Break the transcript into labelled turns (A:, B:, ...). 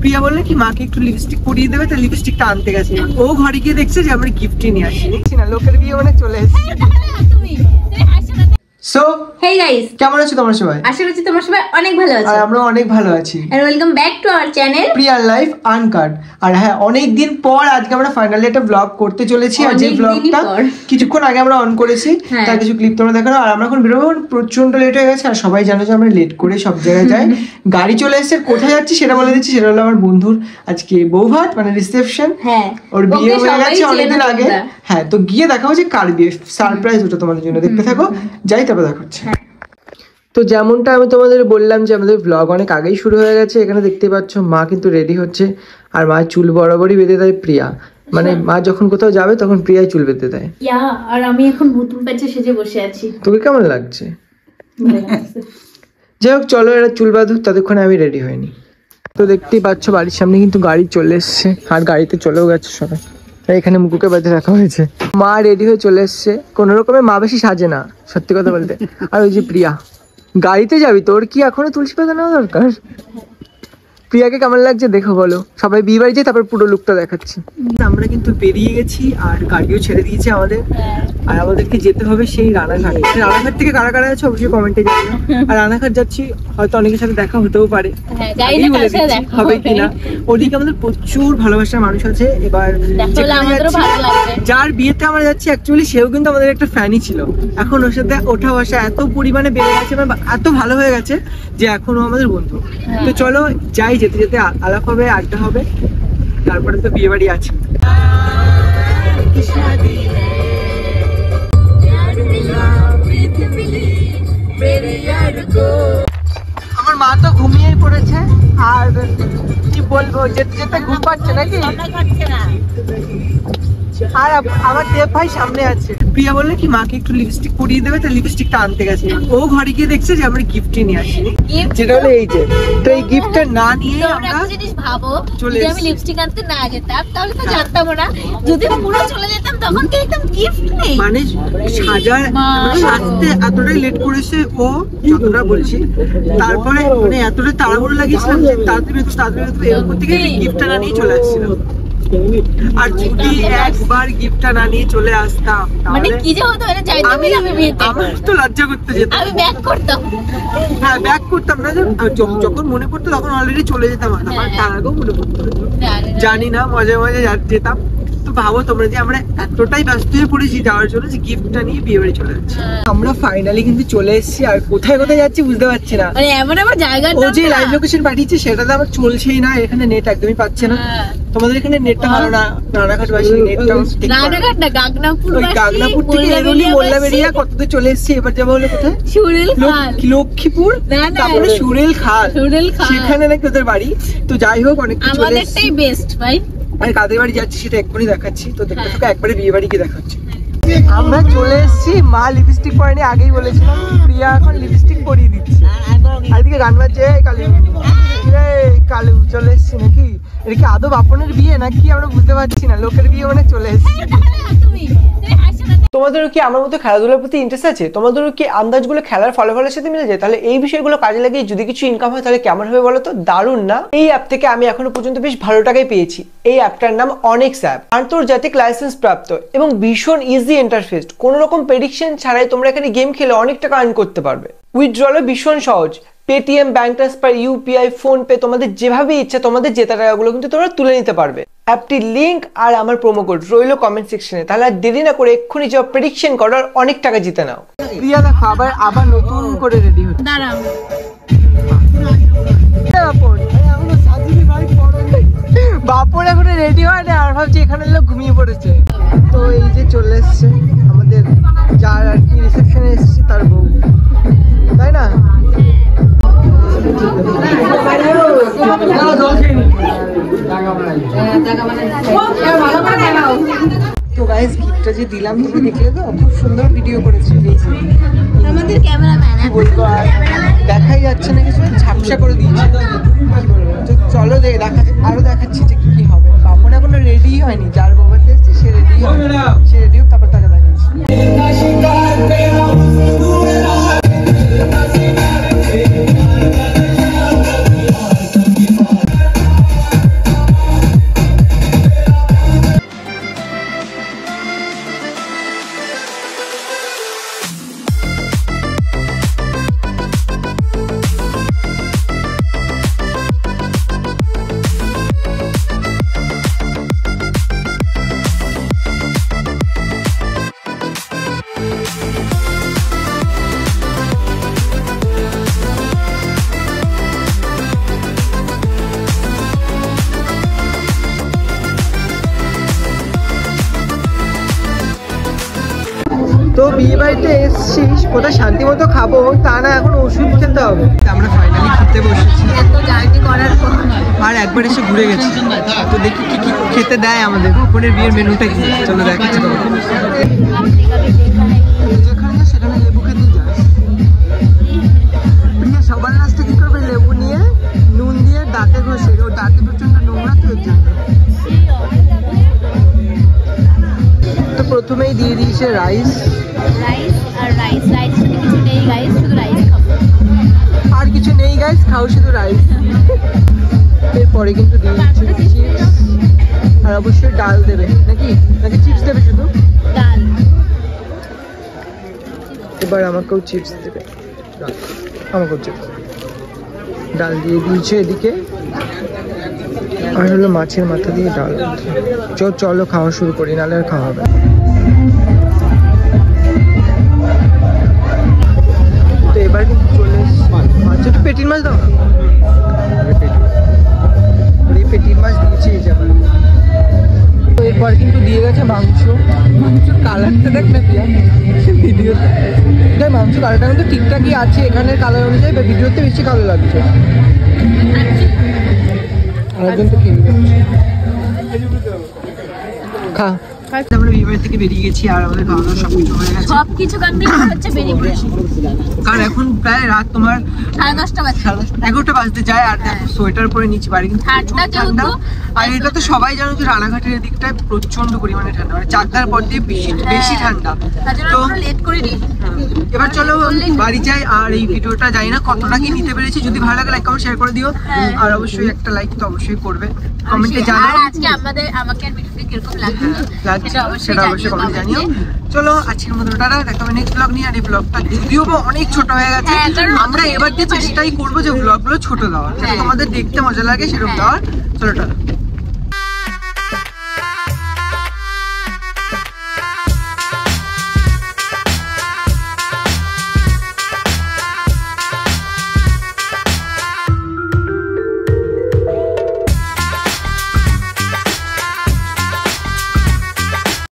A: প্রিয়া বললে কি মাকে একটু লিপস্টিক পরিয়ে দেবে, তাই লিপস্টিকটা আনতে গেছে। ও ঘরে গিয়ে দেখছে যে আমরা গিফটই নিয়ে আসি, দেখছি না লোকের বিয়ে মানে চলে এসেছি। সো
B: হেই গাইস,
A: কেমন আছো তোমরা সবাই?
B: আশা করছি তোমরা সবাই অনেক ভালো আছো।
A: আর আমরা অনেক ভালো আছি।
B: And welcome back to our channel
A: Priya life uncut. আর হ্যাঁ, অনেক দিন পর আজকে আমরা ফাইনালি একটা ব্লগ করতে চলেছি। আর যে ব্লগটা কিছুক্ষণ আগে আমরা অন করেছি তার কিছু ক্লিপ তোমরা দেখো। আর আমরা এখন বেরোবো, প্রচন্ড লেট হয়ে গেছে। আর সবাই জানো যে আমরা লেট করে সব জায়গায় যাই। গাড়ি চলে এসেছে, কোথায় যাচ্ছি সেটা বলে দিচ্ছি। সেটা হলো আমার বন্ধুর আজকে বৌভাত, মানে রিসেপশন।
B: হ্যাঁ,
A: ওর বিয়ে হয়ে গেছে অনেকদিন আগে। হ্যাঁ, তো গিয়ে দেখা হচ্ছে কার বিয়ে, সারপ্রাইজ ওটা তোমাদের জন্য। দেখতে থাকো, যাই তারপর দেখা হচ্ছে। তো যেমনটা আমি তোমাদের বললাম যে আমাদের ব্লগ অনেক আগেই শুরু হয়ে গেছে। এখানে দেখতে পাচ্ছ মা কিন্তু রেডি হচ্ছে। আর মা চুল বরাবরই বেঁধে দেয় প্রিয়া, মানে মা যখন কোথাও যাবে তখন প্রিয়াই চুল বেঁধে দেয়।
B: আর আমি এখন নতুন প্যাচে সেজে বসে আছি।
A: তোকে কেমন লাগছে? যাই হোক, চলো এরা চুল বাঁধুক, ততক্ষণে আমি রেডি হয়নি। তো দেখতেই পাচ্ছ বাড়ির সামনে কিন্তু গাড়ি চলে এসছে, আর গাড়িতে চলেও গেছে সবাই। তাই এখানে মুকুকে বাঁধে রাখা হয়েছে। মা রেডি হয়ে চলে এসছে। কোনো রকমে মা বেশি সাজে না, সত্যি কথা বলতে। আর ওই যে প্রিয়া, গাড়িতে যাবি, তোর কি এখনো তুলসী পাতা নেওয়া দরকার? প্রিয়াকে কেমন লাগছে দেখো বলো। সবাই বিয়ে বাড়ি যাই, তারপর পুরো লুকটা দেখাচ্ছি। আমরা কিন্তু বেরিয়ে গেছি, আর গাড়িও ছেড়ে দিয়েছে আমাদের। আর আমাদেরকে যেতে হবে সেই রানাঘাট। রানাঘাট থেকে কারা কারা আছে অবশ্যই কমেন্টে জানিও। আর রানাঘাট যাচ্ছি, হয়তো অনেকের সাথে দেখা হতেও পারে, হবে কিনা। ওদিকে আমাদের প্রচুর ভালোবাসার মানুষ আছে। এবার যার বিয়েতে আমরা যাচ্ছি অ্যাকচুয়ালি সেও কিন্তু আমাদের একটা ফ্যানই ছিল। এখন ওর সাথে ওঠা বসা এত পরিমাণে বেড়ে গেছে, এত ভালো হয়ে গেছে যে এখনো আমাদের বন্ধু। তো চলো যাই, যেতে যেতে আলাপ হবে, আড্ডা হবে, তারপরে তো বিয়ে বাড়ি আছে। আমার মা তো ঘুমিয়ে পড়েছে, আর কি বলবো, যেতে যেতে ঘুম পাচ্ছে নাকি। আর আমার দেব ভাই সামনে আছে। প্রিয়া বললে কি মাকে একটু লিপস্টিক পরিয়ে দেবে, তাই লিপস্টিকটা আনতে গেছে। ও ঘরে গিয়ে দেখছে যে আমরা গিফটই নিয়ে আসি, যেটা হলো এই যে। তো এই গিফটটা না নিয়ে আমরা
B: ভাবো, যদি আমি লিপস্টিক আনতে না যেতাম তাহলে তো জানতাম না। যদি পুরো চলে যেতাম তখন কি একদম গিফট নেই।
A: মানে সাজতে এতটাই লেট করেছে ও, যতটা বলছি। তারপরে মানে এতটাই তাড়াহুড়ো লাগিয়েছিলাম যে তাড়াতাড়ি এর উপর থেকে গিফটটা না নিয়ে চলে আসছিলাম। আর যদি একবার গিফটটা না নিয়ে চলে আসতাম
B: মানে কি যে হতো এটা জানতামই না। আমি বিয়েতে
A: আমার তো লজ্জা করতে যেত,
B: আমি ব্যাক করতাম।
A: হ্যাঁ, ব্যাক করতাম না, যখন মনে পড়তো তখন অলরেডি চলে যেতাম। আমার তার আগেও মনে পড়তো, জানি না, মজা মজা যেতাম। তো ভাবো তোমরা যে আমরা এতটাই ব্যস্ত হয়ে পড়েছি যাওয়ার জন্য যে গিফটটা নিয়ে বিয়ে বাড়ি চলে যাচ্ছি। আমরা ফাইনালি কিন্তু চলে এসেছি। আর কোথায় কোথায় যাচ্ছি বুঝতে পারছি না।
B: মানে এমন আমার জায়গা,
A: ও যে লাইভ লোকেশন পাঠিয়েছে সেটাতে আমার চলছেই না। এখানে নেট একদমই পাচ্ছে না। তোমাদের এখানে নেটটা ভালো না, রানাঘাটবাসী নেটটা ঠিক না।
B: রানাঘাট না, গাগনাপুর।
A: ওই গাগনাপুর থেকে এরুলি মোল্লাবেড়িয়া কতদূর চলে এসেছি। এবার যাবো হলো কোথায়,
B: সুরেল খাল,
A: লক্ষ্মীপুর, তারপরে সুরেল খাল। সেখানে নাকি ওদের বাড়ি। তো যাই হোক, অনেক কিছু চলে এসেছি।
B: আমাদেরটাই বেস্ট ভাই।
A: আমি কাদের বাড়ি যাচ্ছি সেটা এক্ষুনি দেখাচ্ছি। তো দেখতে থাকো, একবারে বিয়ে বাড়ি গিয়ে দেখাচ্ছি। আমরা চলে এসেছি। মা লিপস্টিক পরেনি, আগেই বলেছিলাম। প্রিয়া এখন লিপস্টিক পরিয়ে দিচ্ছি। আর এদিকে গান বাজছে, কালু কালু চলে এসেছি নাকি। এটা কি আদৌ বাপনের বিয়ে নাকি আমরা বুঝতে পারছি না। লোকের বিয়ে মানে চলে এসেছি। তোমাদেরও কি আমার মতো খেলাধুলার প্রতি ইন্টারেস্ট আছে? তোমাদেরও কি আন্দাজগুলো খেলার ফলাফলের সাথে মিলে যায়? তাহলে এই বিষয়গুলো কাজে লাগিয়ে যদি কিছু ইনকাম হয় তাহলে কেমন হবে বলো তো? দারুণ না? এই অ্যাপ থেকে আমি এখনো পর্যন্ত বেশ ভালো টাকাই পেয়েছি। এই অ্যাপটার নাম অনেক্স অ্যাপ, আন্তর্জাতিক লাইসেন্স প্রাপ্ত এবং ভীষণ ইজি ইন্টারফেস। কোনো রকম প্রেডিকশন ছাড়াই তোমরা এখানে গেম খেলে অনেক টাকা আর্ন করতে পারবে। উইথড্রলও ভীষণ সহজ। Paytm, bank transfer, UPI, PhonePe, তোমাদের যেভাবে ইচ্ছা তোমাদের জেতা টাকাগুলো কিন্তু তোমরা তুলে নিতে পারবে। অ্যাপটির লিঙ্ক আর আমার প্রোমো কোড রইলো কমেন্ট সেকশনে। তাহলে আর দেরি না করে এক্ষুনি যাও, প্রেডিকশন করো আর অনেক টাকা জিতে নাও। প্রিয়া দেখো আবার নতুন করে রেডি হচ্ছে।
B: দাঁড়াও,
A: বাপর এখনো রেডি হয় না, আর ভাবছি এখানে লোক ঘুমিয়ে পড়েছে। তো এই যে চলে এসছে আমাদের যার আর কি রিসেপশনে এসেছি তার বউ, তাই না? তো গাইস, গিফটটা যে দিলাম তুমি দেখলে তো, খুব সুন্দর ভিডিও করেছি।
B: আমাদের ক্যামেরাম্যান
A: বলবো আর দেখাই যাচ্ছে না কিছু, ঝাপসা করে দিয়েছে। তো চলো আরো দেখাচ্ছি যে কি কি হবে। বাপন এখনো রেডি হয়নি, যার বাবাতে এসছে সে রেডি হবে, সে রেডি হোক তারপর তাকে দেখাচ্ছি। বিয়ে বাড়িতে এসছিস, কোথায় শান্তি মতো খাবো তা না, এখন ওষুধ খেতে হবে। আমরা ফাইনালি খেতে বসেছি
B: এত জার্নি করার পর
A: আর একবার এসে ঘুরে গেছি, তো দেখি কি কি খেতে দেয় আমাদের। গোপনের বিয়ের মেনুটা কি, চলো দেখাচ্ছি তোমাকে। যেখানে যা সেখানে লেবু খেতেই যাস। প্রিয়া সবার লাস্টে কি করবে, লেবু নিয়ে নুন দিয়ে দাঁতে ঘষে, ও দাঁতে প্রচন্ড নোংরা তো এর জন্য। তো প্রথমেই দিয়ে দিয়েছে রাইস,
B: কিছু নেই গাইস, শুধু রাইস খাবো।
A: আর কিছু নেই গাইস, খাও শুধু রাইস। এরপরে কিন্তু দিয়ে দিচ্ছে চিপস, আর অবশ্যই ডাল দেবে নাকি, নাকি চিপস দেবে শুধু?
B: ডাল।
A: এবার আমাকেও চিপস দেবে, আমাকেও চিপস। ডাল দিয়ে দিয়েছে এদিকে, আর হলো মাছের মাথা দিয়ে ডাল। চলো খাওয়া শুরু করি, নাহলে আর খাওয়া হবে। তো এবার কিন্তু চলে এসছি মাছ, একটু পেটির মাছ দাও না। এই পেটির মাছ দিয়েছে এই যাবার। তো এরপর কিন্তু দিয়ে গেছে মাংস। মাংসের কালারটা দেখ না প্রিয়া ভিডিওতে, তাই মাংস কালারটা কিন্তু ঠিকঠাকই আছে এখানের কালার অনুযায়ী, বা ভিডিওতে বেশি ভালো লাগছে। আরেকজন তো খেয়ে যাচ্ছে, খা। আমরা বিয়ে বাড়ি থেকে বেরিয়ে গেছি আর আমাদের খাওয়া দাওয়া সবকিছু হয়ে গেছে।
B: সবকিছু কাটতে হচ্ছে বেরিয়ে পড়েছি,
A: কারণ এখন প্রায় রাত তোমার
B: 10:30 বাজে,
A: 11টা বাজতে যায়। আর দেখো সোয়েটার পরে নিচে, বাড়ি কিন্তু
B: ঠান্ডা
A: ঠান্ডা।
B: যেহেতু।
A: আর এটা তো সবাই জানো যে রানাঘাটের এদিকটায় প্রচন্ড পরিমাণে ঠান্ডা, মানে চাকদার পর দিয়ে বেশি ঠান্ডা।
B: তার জন্য
A: তো
B: আমরা লেট করে দিই।
A: এবার চলো বাড়ি যাই। আর এই ভিডিওটা জানি না কতটা কি নিতে পেরেছি, যদি ভালো লাগে লাইক কমেন্ট শেয়ার করে দিও। আর অবশ্যই একটা লাইক তো অবশ্যই করবে, কমেন্টে
B: আর
A: জানাও
B: আজকে আমাকে আর ভিডিওতে কিরকম লাগছে
A: সেটা অবশ্যই কমেন্টে জানিও। চলো আজকের মতো টাটা, দেখা হবে নেক্সট ব্লগ নিয়ে। আর এই ব্লগটা যদিও বা অনেক ছোট হয়ে গেছে, আমরা এবার দিয়ে চেষ্টাই করবো যে ব্লগগুলো ছোট দেওয়ার, তোমাদের দেখতে মজা লাগে সেরকম দেওয়ার। চলো টাটা।